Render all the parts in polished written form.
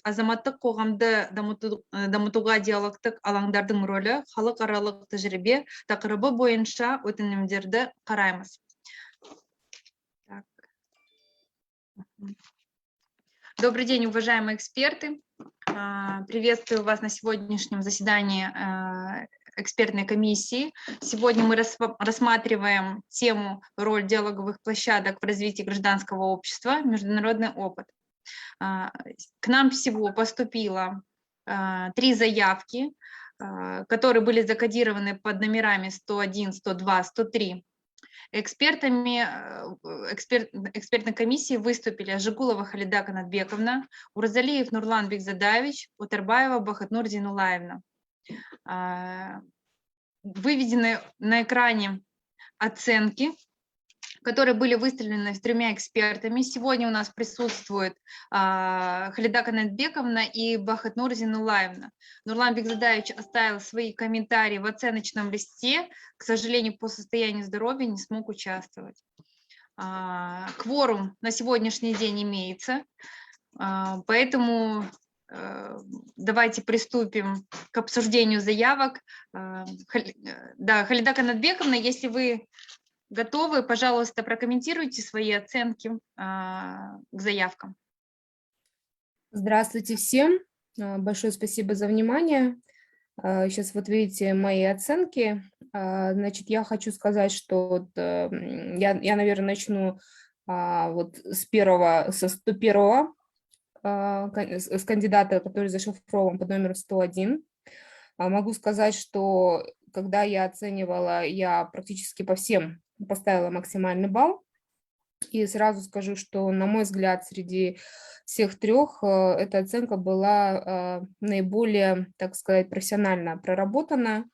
азаматтық қоғамды дамытуға диалогтық алаңдардың рөлі, халықаралық тәжірибе тақырыбы бойынша өтінімдерді қараймыз. Добрый день, уважаемые эксперты. Приветствую вас на сегодняшнем заседании экспертной комиссии. Сегодня мы рассматриваем тему «Роль диалоговых площадок в развитии гражданского общества. Международный опыт». К нам всего поступило 3 заявки, которые были закодированы под номерами 101, 102, 103. Экспертной комиссии выступили Жигулова Халида Канатбековна, Уразалиев Нурлан Бекзадаевич, Утарбаева Бахатнур Зинулаевна. Выведены на экране оценки, которые были выставлены 3 экспертами. Сегодня у нас присутствует Халида Канатбековна и Бахатнур Зинулаевна. Нурлан Бекзадаевич оставил свои комментарии в оценочном листе. К сожалению, по состоянию здоровья не смог участвовать. Кворум на сегодняшний день имеется, поэтому давайте приступим к обсуждению заявок. Да, Халида Канатбековна, если вы готовы, пожалуйста, прокомментируйте свои оценки к заявкам. Здравствуйте всем. Большое спасибо за внимание. Сейчас вот видите мои оценки. Значит, я хочу сказать, что я наверное, начну вот с 101-го, с кандидата, который зашифрован под номером 101. Могу сказать, что когда я оценивала, я практически по всем поставила максимальный балл. И сразу скажу, что, на мой взгляд, среди всех 3 эта оценка была наиболее, так сказать, профессионально проработана,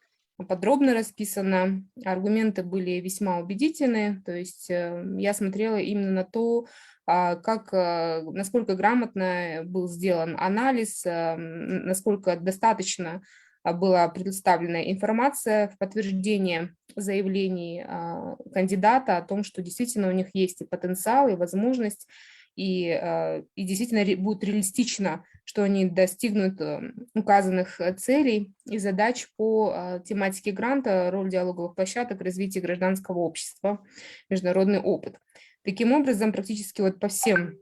подробно расписана. Аргументы были весьма убедительны. То есть я смотрела именно на то, насколько грамотно был сделан анализ, насколько достаточно была предоставлена информация в подтверждение заявлений кандидата о том, что действительно у них есть и потенциал, и возможность, и действительно будет реалистично, что они достигнут указанных целей и задач по тематике гранта «Роль диалоговых площадок в развитии гражданского общества. Международный опыт». Таким образом, практически вот по всем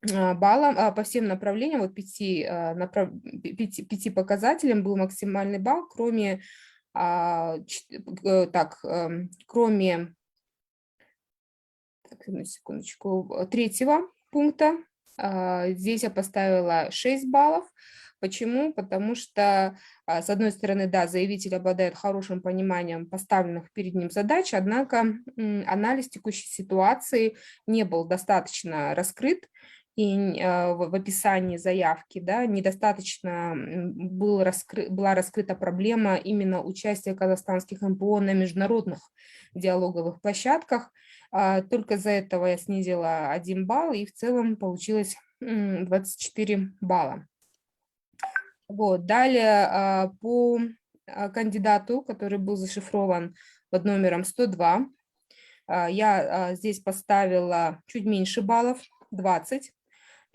баллам, по всем направлениям, вот 5 показателям был максимальный балл, кроме, кроме одну секундочку, 3-го пункта. Здесь я поставила 6 баллов. Почему? Потому что, с одной стороны, да, заявитель обладает хорошим пониманием поставленных перед ним задач, однако анализ текущей ситуации не был достаточно раскрыт, и в описании заявки, да, недостаточно была раскрыта проблема именно участия казахстанских НПО на международных диалоговых площадках. Только из-за этого я снизила 1 балл, и в целом получилось 24 балла. Вот. Далее по кандидату, который был зашифрован под номером 102, я здесь поставила чуть меньше баллов, 20.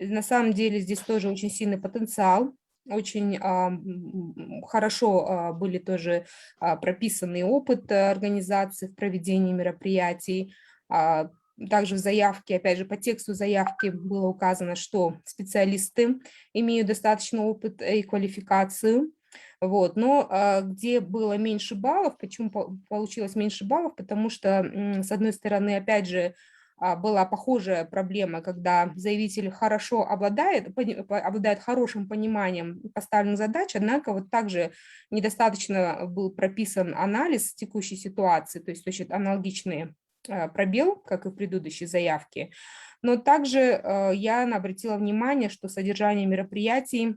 На самом деле здесь тоже очень сильный потенциал, очень хорошо были тоже прописаны опыт организации в проведении мероприятий. Также в заявке, опять же, по тексту заявки было указано, что специалисты имеют достаточный опыт и квалификацию. Вот. Но где было меньше баллов, почему получилось меньше баллов? Потому что, с одной стороны, опять же, была похожая проблема, когда заявитель хорошо обладает хорошим пониманием поставленных задач, однако вот также недостаточно был прописан анализ текущей ситуации, то есть очень аналогичный пробел, как и в предыдущей заявке. Но также я обратила внимание, что содержание мероприятий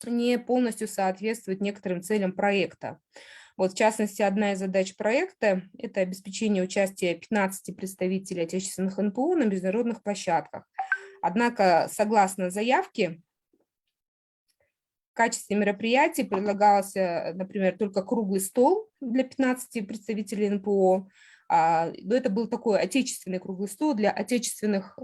не полностью соответствует некоторым целям проекта. Вот, в частности, одна из задач проекта – это обеспечение участия 15 представителей отечественных НПО на международных площадках. Однако, согласно заявке, в качестве мероприятий предлагался, например, только круглый стол для 15 представителей НПО. Но это был такой отечественный круглый стол для отечественных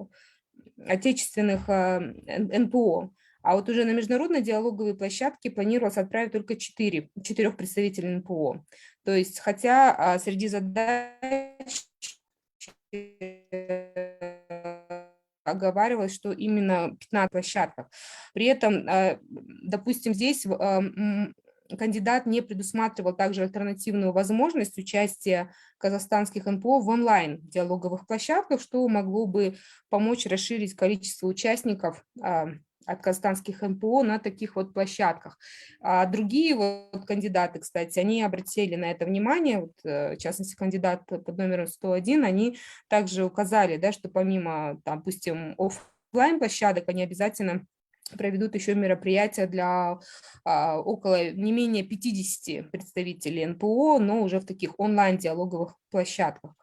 НПО. А вот уже на международные диалоговые площадки планировалось отправить только 4 представителей НПО. То есть, хотя среди задач оговаривалось, что именно 15 площадках. При этом, допустим, здесь кандидат не предусматривал также альтернативную возможность участия казахстанских НПО в онлайн-диалоговых площадках, что могло бы помочь расширить количество участников от казахстанских НПО на таких вот площадках. А другие вот кандидаты, кстати, они обратили на это внимание, вот, в частности, кандидат под номером 101, они также указали, да, что помимо, допустим, офлайн площадок, они обязательно проведут еще мероприятия для около не менее 50 представителей НПО, но уже в таких онлайн-диалоговых площадках.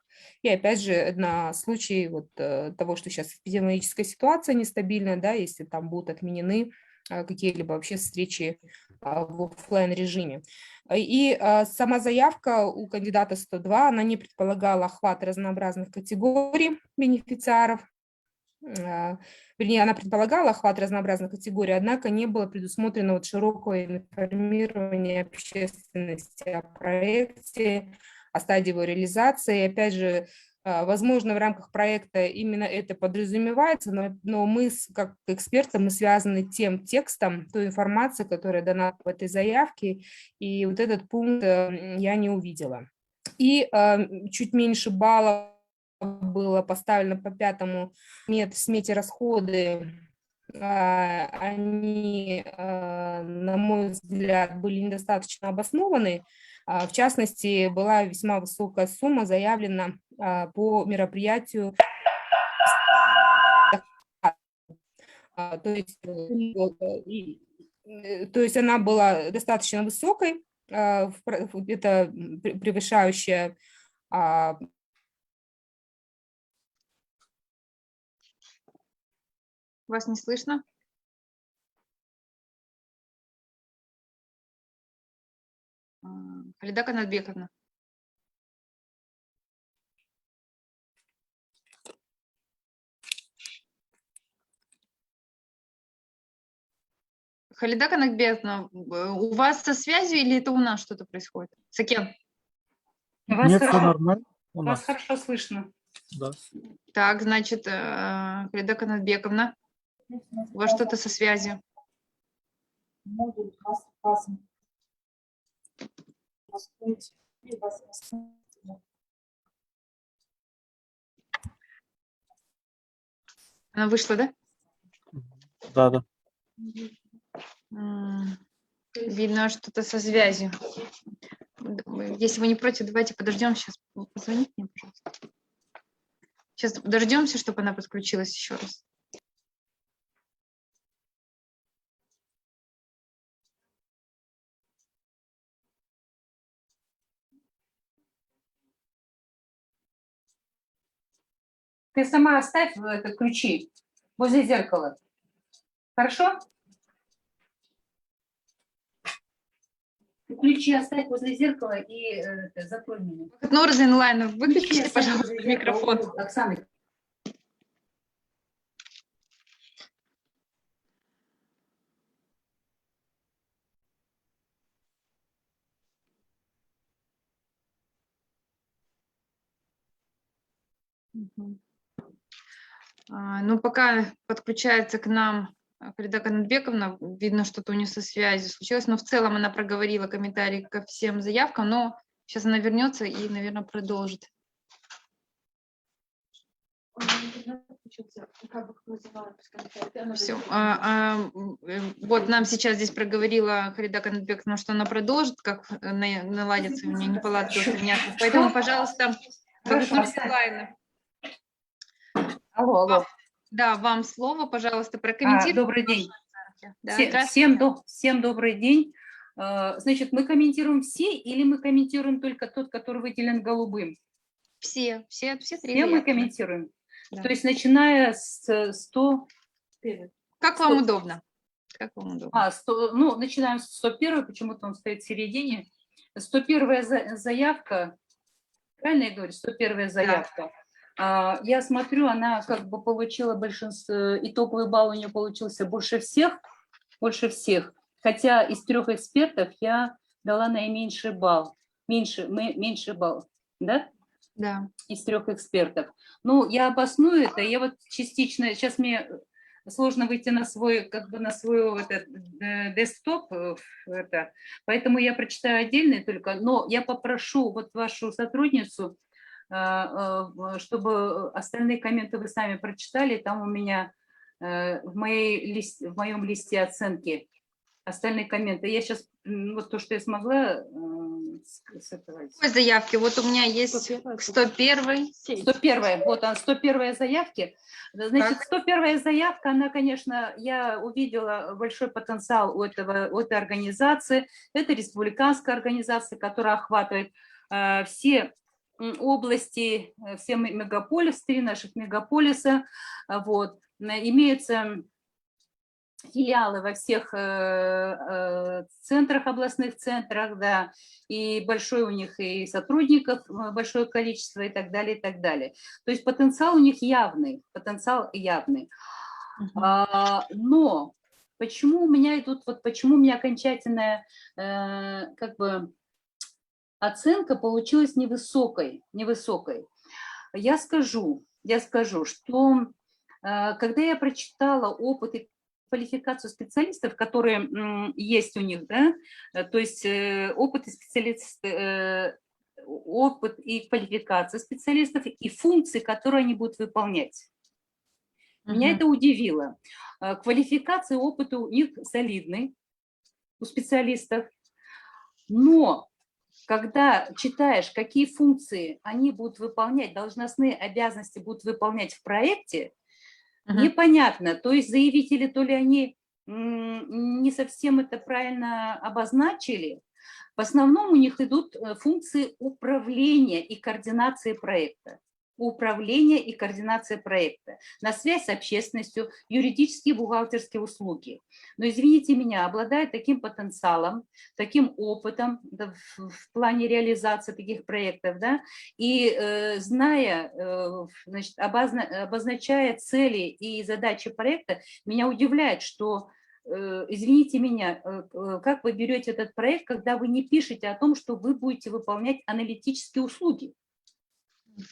И опять же, на случай вот того, что сейчас эпидемиологическая ситуация нестабильная, да, если там будут отменены какие-либо вообще встречи в офлайн режиме. И сама заявка у кандидата 102, она не предполагала охват разнообразных категорий бенефициаров, вернее, она предполагала охват разнообразных категорий, однако не было предусмотрено вот широкое информирование общественности о проекте, о стадии его реализации. Опять же, возможно, в рамках проекта именно это подразумевается, но мы, как эксперты, мы связаны тем текстом, той информацией, которая дана в этой заявке, и вот этот пункт я не увидела. И чуть меньше баллов было поставлено по 5-му смете расходы, они, на мой взгляд, были недостаточно обоснованы. В частности, была весьма высокая сумма заявлена по мероприятию. То есть она была достаточно высокой, это превышающая. Вас не слышно? Халида Канатбековна. Халида Канатбековна, у вас со связью или это у нас что-то происходит? Сакен? Нет, все нормально. Вас хорошо слышно. Да. Так, значит, Халида Канатбековна, у вас что-то со связью? Она вышла, да? Да, да. Видно, что-то со связью. Если вы не против, давайте подождем. Сейчас позвоните мне, пожалуйста. Сейчас дождемся, чтобы она подключилась еще раз. Ты сама оставь это, ключи возле зеркала. Хорошо? Ключи оставь возле зеркала и закрой меня. Норзен Лайн, выключите, пожалуйста, микрофон. Оксана. Ну, пока подключается к нам Халида Канатбековна, видно, что-то у нее со связью случилось, но в целом она проговорила комментарии ко всем заявкам, но сейчас она вернется и, наверное, продолжит. Все. Вот нам сейчас здесь проговорила Халида Канатбековна, что она продолжит, как наладится у нее неполадки устранятся. Поэтому, пожалуйста, Лайна. Алло. Да, вам слово, пожалуйста, прокомментируйте. Добрый день. Да, всем добрый день. Значит, мы комментируем все или мы комментируем только тот, который выделен голубым? Все три. Все мы комментируем. Да. То есть начиная с 100... Как вам удобно? Как вам удобно? 100, ну, начинаем с 101, почему-то он стоит в середине. 101 заявка, правильно я говорю, 101 заявка. Да. Я смотрю, она как бы получила большинство, итоговый балл у нее получился больше всех. больше всех. Хотя из 3 экспертов я дала наименьший балл, меньше балл, да? Да. Из 3 экспертов. Ну, я обосную это, я вот частично, сейчас мне сложно выйти на свой, как бы на свой этот, десктоп, это, поэтому я прочитаю отдельные только, но я попрошу вот вашу сотрудницу, чтобы остальные комменты вы сами прочитали, там у меня в моем листе оценки остальные комменты. Я сейчас, вот то, что я смогла с этого. Какой заявки? Вот у меня есть 101. 101, вот он, 101 заявки. Значит, Так. 101 заявка, она, конечно, я увидела большой потенциал у этой организации. Это республиканская организация, которая охватывает все области, все мегаполисы, 3 наших мегаполиса. Вот. Имеются филиалы во всех центрах, областных центрах, да, и большой у них и сотрудников, большое количество и так далее, и так далее. То есть потенциал у них явный, потенциал явный. Но почему у меня идут, вот почему у меня окончательная как бы оценка получилась невысокой? Я скажу, что когда я прочитала опыт и квалификацию специалистов, которые есть у них, да, то есть опыт и квалификация специалистов и функции, которые они будут выполнять. Меня это удивило. Квалификация и опыт у них солидный, у специалистов, но когда читаешь, какие функции они будут выполнять, должностные обязанности будут выполнять в проекте, непонятно. То есть заявители, то ли они не совсем это правильно обозначили. В основном у них идут функции управления и координации проекта. На связь с общественностью, юридические и бухгалтерские услуги. Но, извините меня, обладая таким потенциалом, таким опытом в плане реализации таких проектов, да, и зная, значит, обозначая цели и задачи проекта, меня удивляет, что, извините меня, как вы берете этот проект, когда вы не пишете о том, что вы будете выполнять аналитические услуги.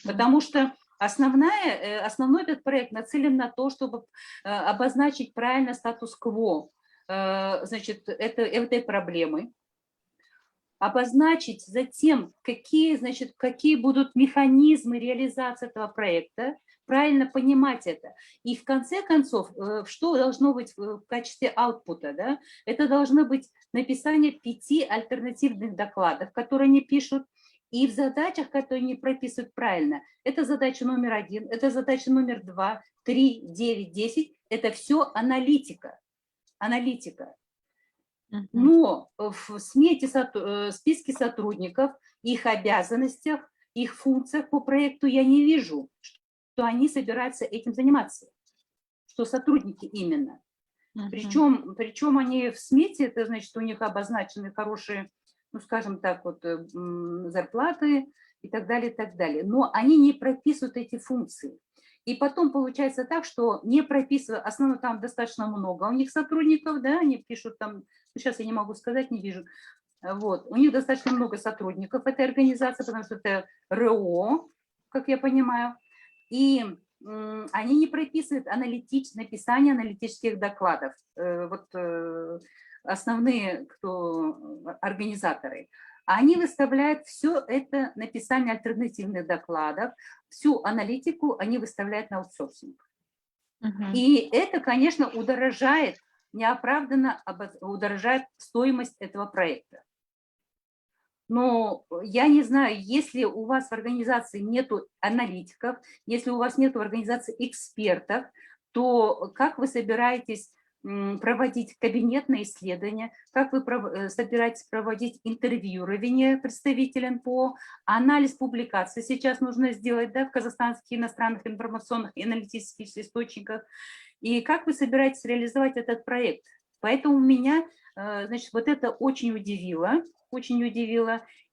Потому что основной этот проект нацелен на то, чтобы обозначить правильно статус-кво, значит, этой проблемы, обозначить затем, какие будут механизмы реализации этого проекта, правильно понимать это. И в конце концов, что должно быть в качестве аутпута? Да? Это должно быть написание 5 альтернативных докладов, которые они пишут, и в задачах, которые они прописывают правильно. Это задача номер 1, это задача номер 2, 3, 9, 10. Это все аналитика. Но в списке сотрудников, их обязанностях, их функциях по проекту я не вижу, что они собираются этим заниматься, что сотрудники именно. Причем они в смете, это значит, у них обозначены хорошие, ну, скажем так, вот зарплаты и так далее, и так далее. Но они не прописывают эти функции. И потом получается так, что не прописывая, основно там достаточно много у них сотрудников, да, они пишут там, сейчас я не могу сказать, не вижу, вот, у них достаточно много сотрудников этой организации, потому что это РО, как я понимаю, и они не прописывают написание аналитических докладов, вот основные организаторы. Они выставляют все это написание альтернативных докладов, всю аналитику они выставляют на аутсорсинг. И это, конечно, неоправданно удорожает стоимость этого проекта. Но я не знаю, если у вас в организации нету аналитиков, если у вас нету в организации экспертов, то как вы собираетесь проводить кабинетные исследования, как вы собираетесь проводить интервьюирование представителей НПО, анализ публикаций сейчас нужно сделать, да, в казахстанских иностранных информационных и аналитических источниках, и как вы собираетесь реализовать этот проект. Поэтому меня, значит, вот это очень удивило,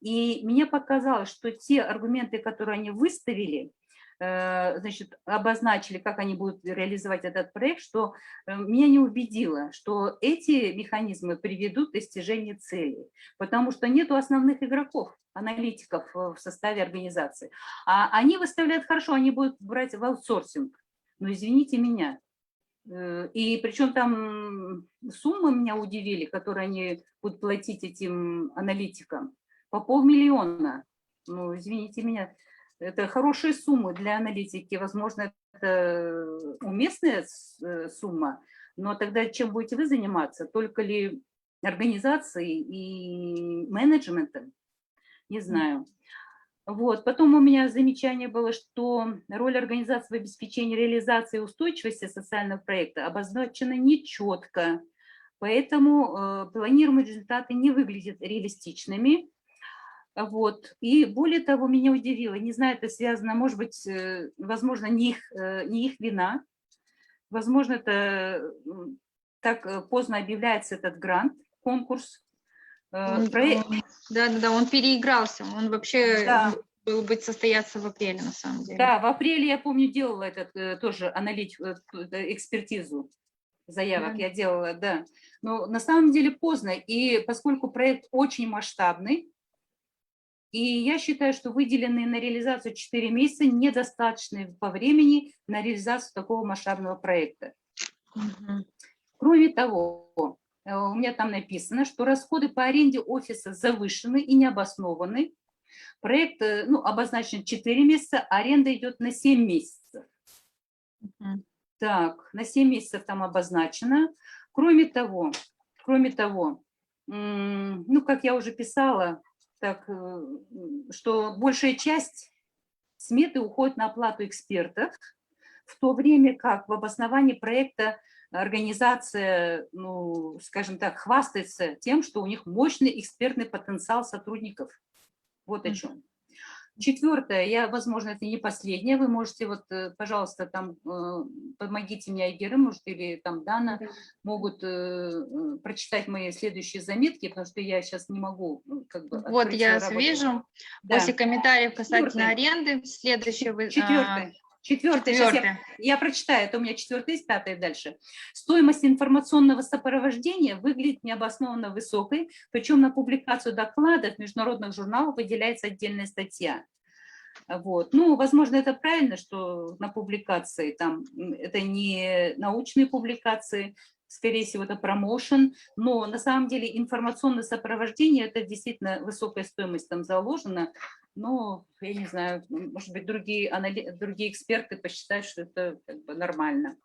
и мне показалось, что те аргументы, которые они выставили, значит, обозначили, как они будут реализовать этот проект, что меня не убедило, что эти механизмы приведут к достижению целей, потому что нету основных игроков, аналитиков в составе организации. А они выставляют хорошо, они будут брать в аутсорсинг. Но извините меня. И причем там суммы меня удивили, которые они будут платить этим аналитикам. По 500 000. Ну, извините меня. Это хорошие суммы для аналитики. Возможно, это уместная сумма. Но тогда чем будете вы заниматься? Только ли организацией и менеджментом? Не знаю. Вот. Потом у меня замечание было, что роль организации в обеспечении реализации устойчивости социального проекта обозначена нечетко, поэтому планируемые результаты не выглядят реалистичными. Вот. И более того, меня удивило, не знаю, это связано, может быть, возможно, не их вина, возможно, это так поздно объявляется этот грант, конкурс. Да, он переигрался, он вообще Да. был быть состояться в апреле, на самом деле. Да, в апреле, я помню, делала этот тоже экспертизу заявок, Да. я делала, да. Но на самом деле поздно, и поскольку проект очень масштабный, и я считаю, что выделенные на реализацию 4 месяца недостаточны по времени на реализацию такого масштабного проекта. Мгм. Кроме того, у меня там написано, что расходы по аренде офиса завышены и необоснованы. Проект обозначен 4 месяца, аренда идет на 7 месяцев. Мгм. Так, на 7 месяцев там обозначено. Кроме того, как я уже писала, так, что большая часть сметы уходит на оплату экспертов, в то время как в обосновании проекта организация, скажем так, хвастается тем, что у них мощный экспертный потенциал сотрудников. Вот о чем. Четвертое, возможно, это не последнее, вы можете, пожалуйста, там, помогите мне, Айгеры, может, или там Дана, могут прочитать мои следующие заметки, потому что я сейчас не могу, Вот я вижу, после комментариев касательно аренды, следующее... Четвертое. Я прочитаю, это у меня 4 есть, 5 дальше. Стоимость информационного сопровождения выглядит необоснованно высокой, причем на публикацию докладов в международных журналах выделяется отдельная статья. Вот. Возможно, это правильно, что на публикации, там, это не научные публикации, скорее всего, это промоушен, но на самом деле информационное сопровождение, это действительно высокая стоимость там заложена, но, я не знаю, может быть, другие эксперты посчитают, что это нормально.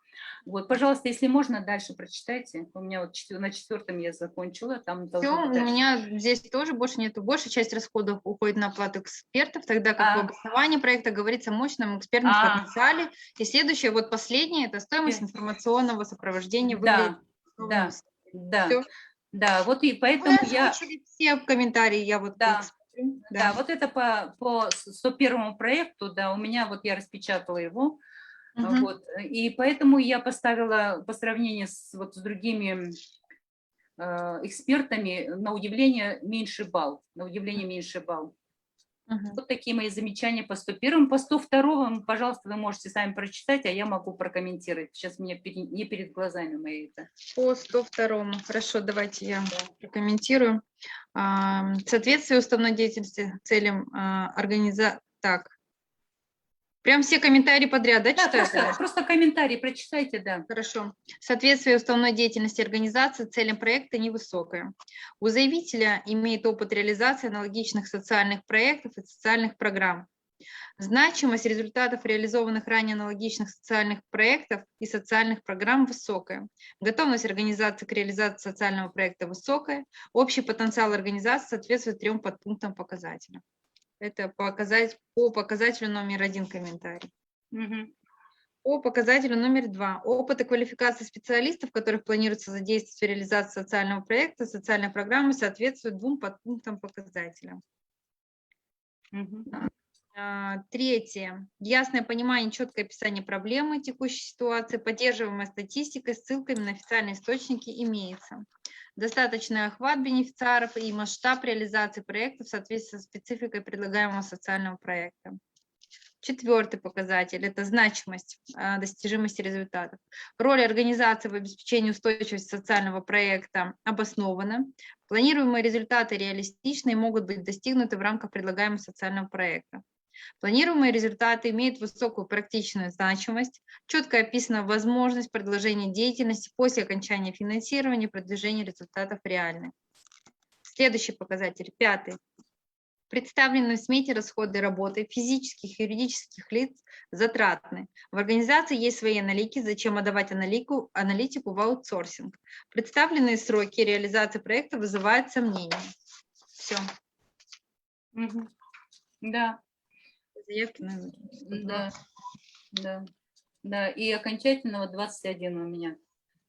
Вот, пожалуйста, если можно, дальше прочитайте. У меня на 4 я закончила. Там Все, у меня здесь тоже больше нету. Большая часть расходов уходит на оплату экспертов, тогда как в обосновании проекта говорится о мощном экспертном потенциале. И следующее, последнее, это стоимость информационного сопровождения. Да, вот и поэтому я... все комментарии, Да, вот это по 101 проекту, да, у меня я распечатала его, вот, и поэтому я поставила по сравнению с другими экспертами на удивление меньший балл, Вот такие мои замечания по 101. По 102, пожалуйста, вы можете сами прочитать, а я могу прокомментировать. Сейчас мне не перед глазами мои это. По 102. Хорошо, давайте я прокомментирую. Соответствие уставной деятельности целям организации. Так. Прям все комментарии подряд, да, читаю? Просто комментарии прочитайте, да. Хорошо. Соответствие уставной деятельности организации целям проекта невысокое. У заявителя имеет опыт реализации аналогичных социальных проектов и социальных программ. Значимость результатов реализованных ранее аналогичных социальных проектов и социальных программ высокая. Готовность организации к реализации социального проекта высокая. Общий потенциал организации соответствует 3 подпунктам показателя. Это по показателю номер 1 комментарий. По показателю номер 2. Опыт и квалификация специалистов, которых планируется задействовать в реализации социального проекта, социальной программы, соответствует 2 подпунктам показателя. Третье. Ясное понимание, четкое описание проблемы текущей ситуации, поддерживаемая статистикой, ссылками на официальные источники имеется. Достаточный охват бенефициаров и масштаб реализации проекта в соответствии со спецификой предлагаемого социального проекта. Четвертый показатель – это значимость достижимости результатов. Роль организации в обеспечении устойчивости социального проекта обоснована. Планируемые результаты реалистичны и могут быть достигнуты в рамках предлагаемого социального проекта. Планируемые результаты имеют высокую практичную значимость, четко описана возможность продолжения деятельности после окончания финансирования и продвижения результатов реальны. Следующий показатель, пятый. Представлены в смете расходы работы физических и юридических лиц затратны. В организации есть свои аналитики, зачем отдавать аналитику в аутсорсинг. Представленные сроки реализации проекта вызывают сомнения. Все. Да. Заявки на... Да, и окончательного 21 у меня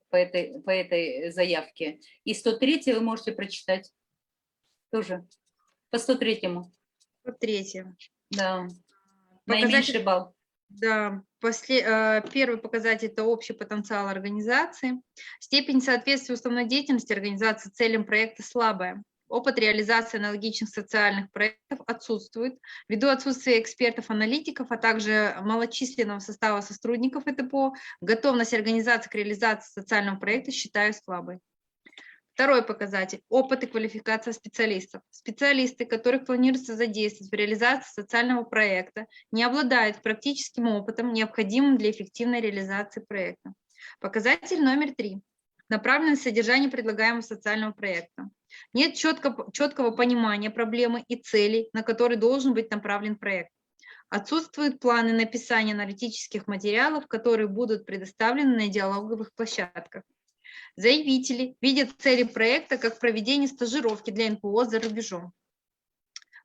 по этой заявке. И 103 вы можете прочитать тоже. По 103-му. 103. Да. Наименьший балл. Да, первый показатель – это общий потенциал организации. Степень соответствия уставной деятельности организации целям проекта слабая. Опыт реализации аналогичных социальных проектов отсутствует. Ввиду отсутствия экспертов-аналитиков, а также малочисленного состава сотрудников ЭТПО, готовность организации к реализации социального проекта считаю слабой. Второй показатель – опыт и квалификация специалистов. Специалисты, которых планируется задействовать в реализации социального проекта, не обладают практическим опытом, необходимым для эффективной реализации проекта. Показатель номер 3. Направленность содержания предлагаемого социального проекта. Нет четкого понимания проблемы и целей, на которые должен быть направлен проект. Отсутствуют планы написания аналитических материалов, которые будут предоставлены на диалоговых площадках. Заявители видят цели проекта как проведение стажировки для НПО за рубежом.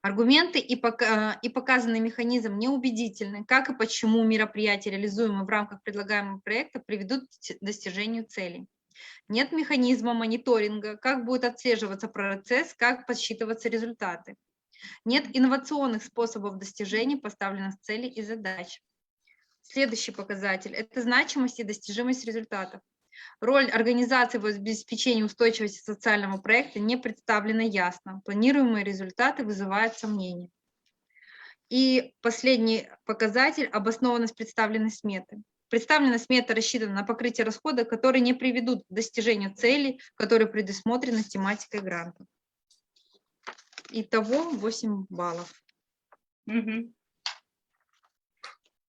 Аргументы и показанный механизм неубедительны, как и почему мероприятия, реализуемые в рамках предлагаемого проекта, приведут к достижению целей. Нет механизма мониторинга, как будет отслеживаться процесс, как подсчитываться результаты. Нет инновационных способов достижения поставленных целей и задач. Следующий показатель – это значимость и достижимость результатов. Роль организации в обеспечении устойчивости социального проекта не представлена ясно. Планируемые результаты вызывают сомнения. И последний показатель – обоснованность представленной сметы. Представленная смета рассчитана на покрытие расходов, которые не приведут к достижению целей, которые предусмотрены тематикой гранта. Итого 8 баллов. Угу.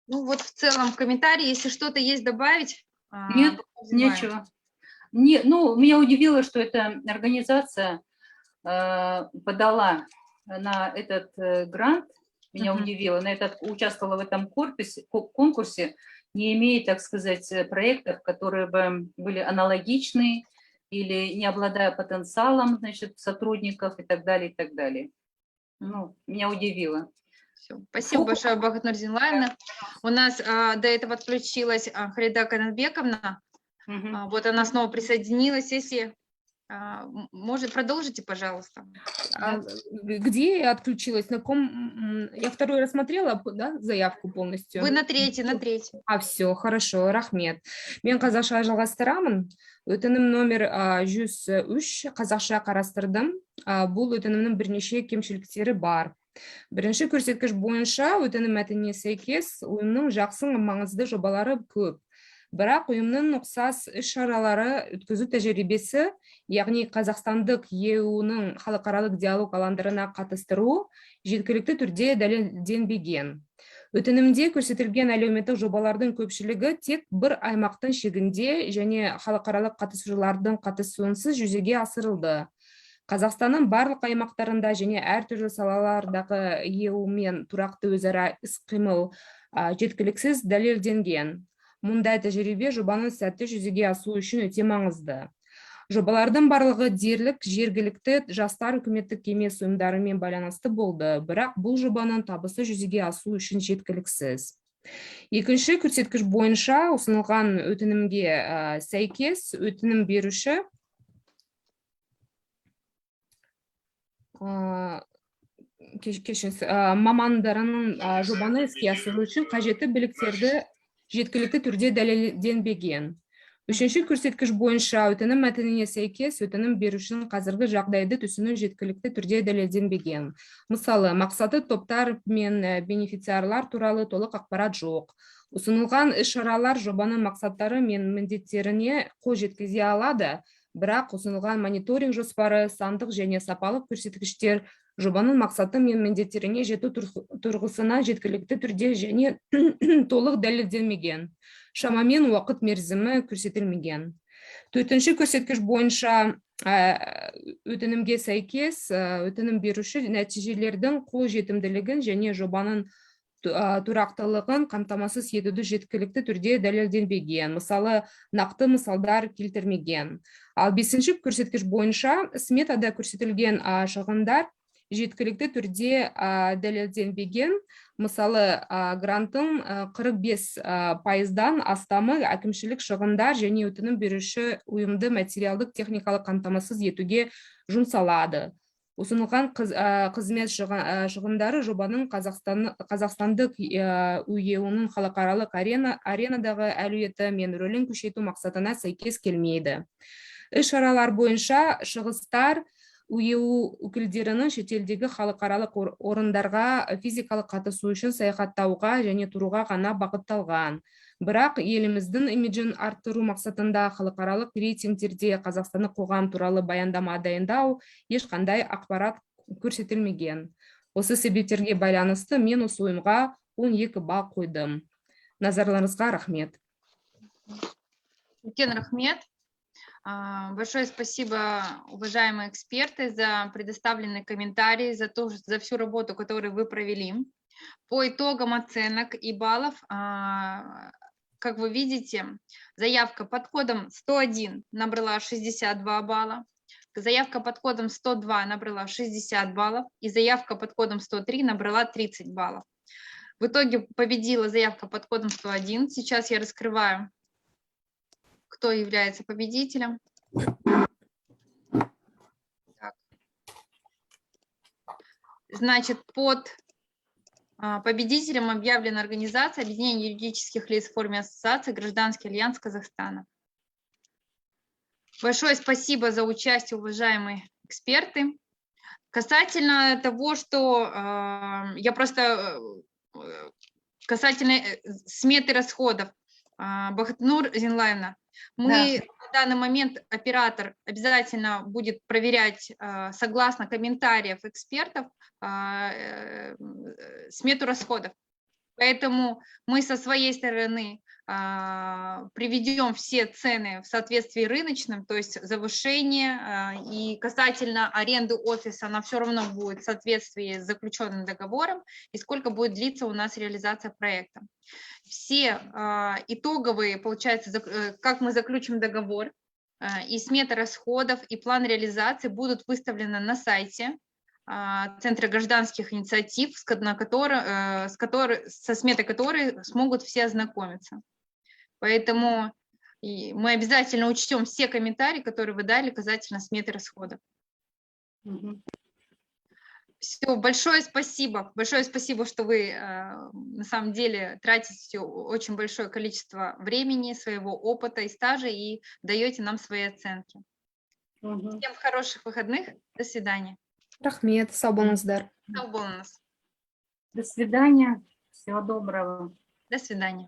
Ну вот в целом комментарии, если что-то есть добавить. Нет, нечего. Ну, меня удивило, что эта организация подала на этот грант, меня удивило, участвовала в этом конкурсе, не имея, так сказать, проектов, которые бы были аналогичны или не обладая потенциалом, значит, сотрудников и так далее, и так далее. Ну, меня удивило. Все. Спасибо большое, Бахытнур Зинлаевна. У нас до этого отключилась Халида Канатбековна. Вот она снова присоединилась. Если может, продолжите, пожалуйста. Где я отключилась? На ком? Я второй рассмотрела, да, заявку полностью? Вы на третий. Все, хорошо, рахмет. Мен қазақша жалғастырамын. Өтінім номер 103 қазақша қарастырдым. Бұл өтінімнің бірнеше кемшіліктері бар. Бірінші көрсеткіш бойынша өтінім мәтініне сәйкес ұйымның жақсы маңызды жобалары көп. Бірақ ұйымның ұқсас іс-шаралары өткізу тәжірибесі, яғни қазақстандық ЕУ-ның халықаралық диалог алаңдарына қатыстыру жеткілікті түрде дәлелденбеген. Өтінімде көрсетілген әлеуметтік жобалардың көпшілігі тек бір аймақтың шегінде және халықаралық қатысушылардың қатысуынсыз жүзеге асырылды. Қазақстанның барлық аймақтарында және әртүрлі салалардағы ЕУ-мен тұрақты өзара іс-қимыл жеткіліксіз дәлелденген. Мұндай тәжірибе жобаның сәтті жүзеге асу үшін өте маңызды. Жобалардың барлығы дерлік жергілікті жастар үкіметтік емес ұйымдарымен байланысты болды, бірақ бұл жобаның табысы жүзеге асу үшін жеткіліксіз. Екінші көрсеткіш бойынша ұсынылған өтінімге сәйкес өтінім беруші мамандарының жобаны іске асыру үшін қажетті біліктерді жеткілікті түрде дәлелденбеген. Үшінші көрсеткіш бойынша өтінім мәтініне сәйкес өтінім берушінің қазіргі жағдайды түсіну жеткілікті түрде дәлелденбеген. Мысалы, мақсаты топтар мен бенефициарлар туралы толық ақпарат жоқ. Ұсынылған іс-шаралар жобаның мақсаттары мен міндеттеріне қол жеткізе алады, бірақ ұсынылған мониторинг жоспары, сандық және сапалық көрсеткіштер жобаның мақсаты мен міндеттеріне жету тұрғысына жеткілікті түрде және толық дәлелденмеген. Шамамен уақыт мерзімі көрсетілмеген. Төртінші көрсеткіш бойынша өтінімге сәйкес өтінім беруші нәтижелердің қол жетімділігін және жобаның тұрақтылығын қамтамасыз етуді жеткілікті түрде дәлелденбеген. Мысалы, нақты мысалдар келтірмеген. Ал бесінші көрсеткіш бойынша сметада көрсетілген шығындар жеткілікті түрде дәлелденбеген. Мысалы, гранттың 45% астамы әкімшілік шығындар және өтінім беруші ұйымды материалдық техникалық қамтамасыз етуге жұмсалады. Ұсынылған қызмет шығындары жобаның қазақстандық ұйымының халықаралық аренадағы әлеуеті мен рөлін күшейту мақсатына сәйкес келмейді. Іс-шаралар бойынша шығыстар УЕУ өкілдерінің шетелдегі халықаралық орындарға физикалық қатысу үшін саяхаттауға және тұруға ғана бағытталған. Бірақ еліміздің имиджін арттыру мақсатында халықаралық рейтингтерде қазақстандық қоғам туралы баяндама дайындау ешқандай ақпарат көрсетілмеген. Осы себептерге байланысты мен осы ұйымға 12 балл қойдым. Назарларыңызға рахмет. Үлкен рахмет. Большое спасибо, уважаемые эксперты, за предоставленные комментарии, за всю работу, которую вы провели. По итогам оценок и баллов, как вы видите, заявка под кодом 101 набрала 62 балла, заявка под кодом 102 набрала 60 баллов и заявка под кодом 103 набрала 30 баллов. В итоге победила заявка под кодом 101. Сейчас я раскрываю, кто является победителем. Так. Значит, под победителем объявлена организация Объединение юридических лиц в форме ассоциации «Гражданский альянс Казахстана». Большое спасибо за участие, уважаемые эксперты. Касательно того, что касательно сметы расходов, Бахтинур Зинлаевна, мы на данный момент, оператор обязательно будет проверять, согласно комментариев экспертов, смету расходов. Поэтому мы со своей стороны приведем все цены в соответствии рыночным, то есть завышение, и касательно аренды офиса, она все равно будет в соответствии с заключенным договором, и сколько будет длиться у нас реализация проекта. Все итоговые, получается, как мы заключим договор, и смета расходов, и план реализации будут выставлены на сайте Центра гражданских инициатив, со сметой которой смогут все ознакомиться. Поэтому мы обязательно учтем все комментарии, которые вы дали касательно сметы расходов. Все, большое спасибо, что вы на самом деле тратите очень большое количество времени, своего опыта и стажа и даете нам свои оценки. Всем хороших выходных, до свидания. Рахмет, сау болыңыздар. Сау болыңыз. До свидания, всего доброго. До свидания.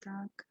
Так.